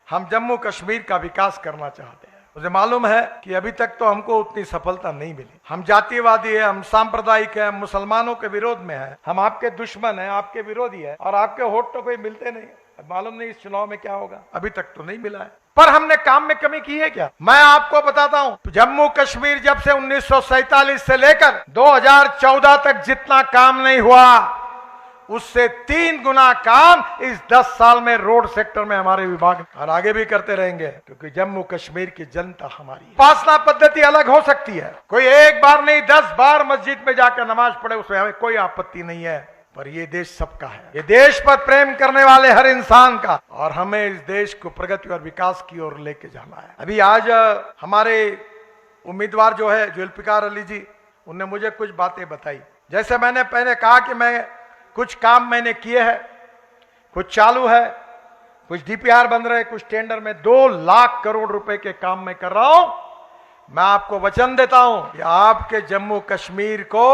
हम जम्मू कश्मीर का विकास करना चाहते हैं। मुझे मालूम है कि अभी तक तो हमको उतनी सफलता नहीं मिली। हम जातिवादी है, हम सांप्रदायिक है, हम मुसलमानों के विरोध में है, हम आपके दुश्मन है, आपके विरोधी है, और आपके वोट तो कोई मिलते नहीं। मालूम नहीं इस चुनाव में क्या होगा, अभी तक तो नहीं मिला है। पर हमने काम में कमी की है क्या? मैं आपको बताता हूं, जम्मू कश्मीर जब से 1947 से लेकर 2014 तक जितना काम नहीं हुआ, उससे 3 गुना काम इस 10 साल में रोड सेक्टर में हमारे विभाग, और आगे भी करते रहेंगे, क्योंकि जम्मू कश्मीर की जनता हमारी है। उपासना पद्धति अलग हो सकती है, कोई एक बार नहीं 10 बार मस्जिद में जाकर नमाज पढ़े, उसमें हमें कोई आपत्ति नहीं है, पर ये देश सबका है, ये देश पर प्रेम करने वाले हर इंसान का, और हमें इस देश को प्रगति और विकास की ओर लेके जाना है। अभी आज हमारे उम्मीदवार जो है जुल्फिकार अली जी, उनने मुझे कुछ बातें बताई। जैसे मैंने पहले कहा कि मैं कुछ काम मैंने किए हैं, कुछ चालू है, कुछ डीपीआर बन रहे, कुछ टेंडर में 2 लाख करोड़ रुपए के काम मैं कर रहा हूं। मैं आपको वचन देता हूं कि आपके जम्मू कश्मीर को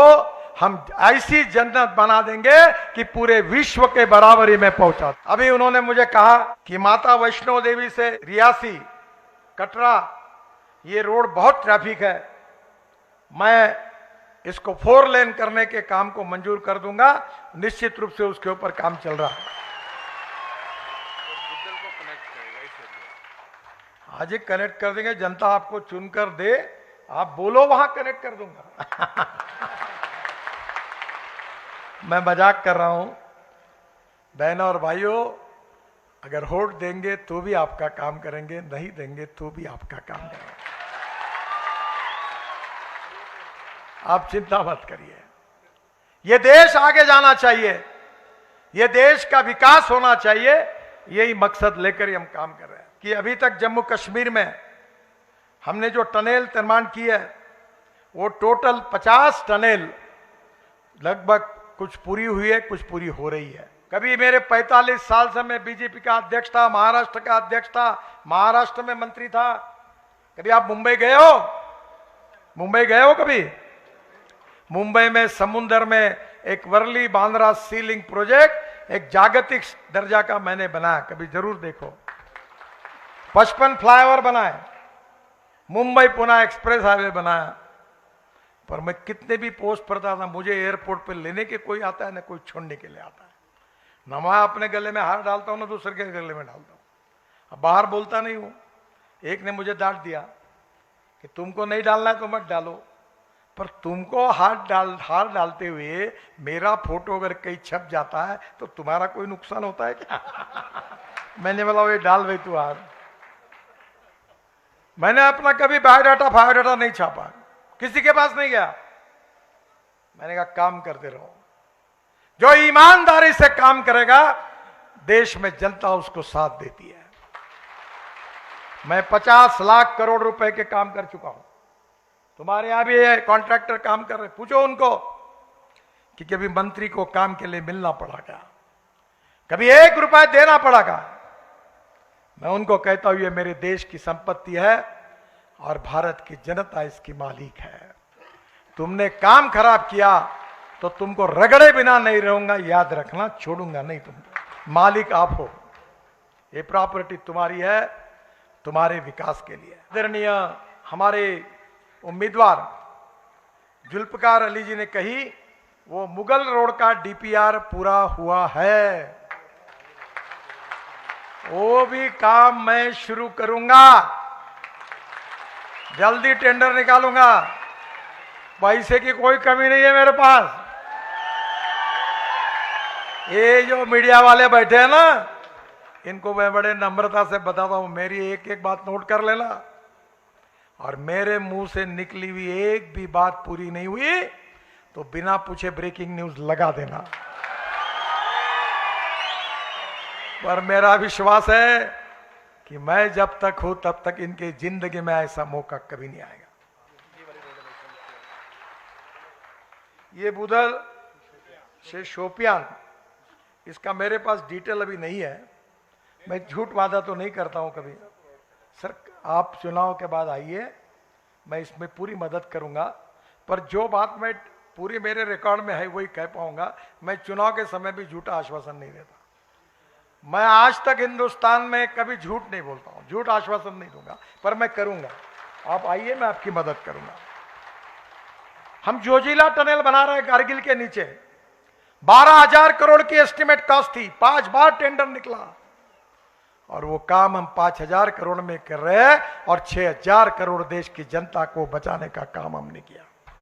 हम ऐसी जन्नत बना देंगे कि पूरे विश्व के बराबरी में पहुंचा। अभी उन्होंने मुझे कहा कि माता वैष्णो देवी से रियासी कटरा ये रोड बहुत ट्रैफिक है, मैं इसको 4 लेन करने के काम को मंजूर कर दूंगा। निश्चित रूप से उसके ऊपर काम चल रहा है। आज ही कनेक्ट कर देंगे, जनता आपको चुनकर दे, आप बोलो वहां कनेक्ट कर दूंगा। मैं मजाक कर रहा हूं। बहनों और भाइयों, अगर वोट देंगे तो भी आपका काम करेंगे, नहीं देंगे तो भी आपका काम करेंगे। आप चिंता मत करिए, ये देश आगे जाना चाहिए, ये देश का विकास होना चाहिए, यही मकसद लेकर ही हम काम कर रहे हैं। कि अभी तक जम्मू कश्मीर में हमने जो टनेल निर्माण की है, वो टोटल 50 टनेल लगभग कुछ पूरी हुई है, कुछ पूरी हो रही है। कभी मेरे 45 साल से मैं बीजेपी का अध्यक्ष था, महाराष्ट्र का अध्यक्ष था, महाराष्ट्र में मंत्री था। कभी आप मुंबई गए हो? मुंबई गए हो कभी? मुंबई में समुंदर में एक वर्ली बांद्रा सी लिंक प्रोजेक्ट एक जागतिक दर्जा का मैंने बनाया, कभी जरूर देखो। 55 फ्लाईओवर बनाए, मुंबई पुणे एक्सप्रेस हाईवे बनाया। पर मैं कितने भी पोस्ट पर था, मुझे एयरपोर्ट पर लेने के कोई आता है ना कोई छोड़ने के लिए आता है। ना मैं अपने गले में हार डालता हूं ना दूसरे के गले में डालता हूं। अब बाहर बोलता नहीं हूं। एक ने मुझे डांट दिया कि तुमको नहीं डालना है तो मत डालो, पर तुमको हार डालते हुए मेरा फोटो अगर कहीं छप जाता है तो तुम्हारा कोई नुकसान होता है क्या? मैंने बोला वो डाल भाई तू हार। मैंने अपना कभी बायोडाटा नहीं छापा, किसी के पास नहीं गया। मैंने कहा काम करते रहो, जो ईमानदारी से काम करेगा देश में जनता उसको साथ देती है। मैं 50 लाख करोड़ रुपए के काम कर चुका हूं। तुम्हारे यहां भी कॉन्ट्रैक्टर काम कर रहे, पूछो उनको कि कभी मंत्री को काम के लिए मिलना पड़ा क्या, कभी 1 रुपया देना पड़ा क्या? मैं उनको कहता हूं ये मेरे देश की संपत्ति है और भारत की जनता इसकी मालिक है। तुमने काम खराब किया तो तुमको रगड़े बिना नहीं रहूंगा, याद रखना, छोड़ूंगा नहीं तुमको। मालिक आप हो, ये प्रॉपर्टी तुम्हारी है, तुम्हारे विकास के लिए। आदरणीय हमारे उम्मीदवार जुल्फिकार अली जी ने कही वो मुगल रोड का डीपीआर पूरा हुआ है, वो भी काम मैं शुरू करूंगा, जल्दी टेंडर निकालूंगा। पैसे की कोई कमी नहीं है मेरे पास। ये जो मीडिया वाले बैठे हैं ना, इनको मैं बड़े नम्रता से बताता हूं, मेरी एक एक बात नोट कर लेना, और मेरे मुंह से निकली हुई एक भी बात पूरी नहीं हुई तो बिना पूछे ब्रेकिंग न्यूज लगा देना। पर मेरा विश्वास है कि मैं जब तक हूं तब तक इनकी जिंदगी में ऐसा मौका कभी नहीं आएगा। ये बुधल से शोपियान, इसका मेरे पास डिटेल अभी नहीं है, मैं झूठ वादा तो नहीं करता हूं कभी। सर आप चुनाव के बाद आइए, मैं इसमें पूरी मदद करूंगा, पर जो बात मैं पूरी मेरे रिकॉर्ड में है वही कह पाऊंगा। मैं चुनाव के समय भी झूठा आश्वासन नहीं देता। मैं आज तक हिंदुस्तान में कभी झूठ नहीं बोलता हूं, झूठ आश्वासन नहीं दूंगा, पर मैं करूंगा। आप आइए, मैं आपकी मदद करूंगा। हम जोजिला टनल बना रहे हैं कारगिल के नीचे, 12,000 करोड़ की एस्टिमेट कॉस्ट थी, 5 बार टेंडर निकला, और वो काम हम 5,000 करोड़ में कर रहे हैं, और 6,000 करोड़ देश की जनता को बचाने का काम हमने किया।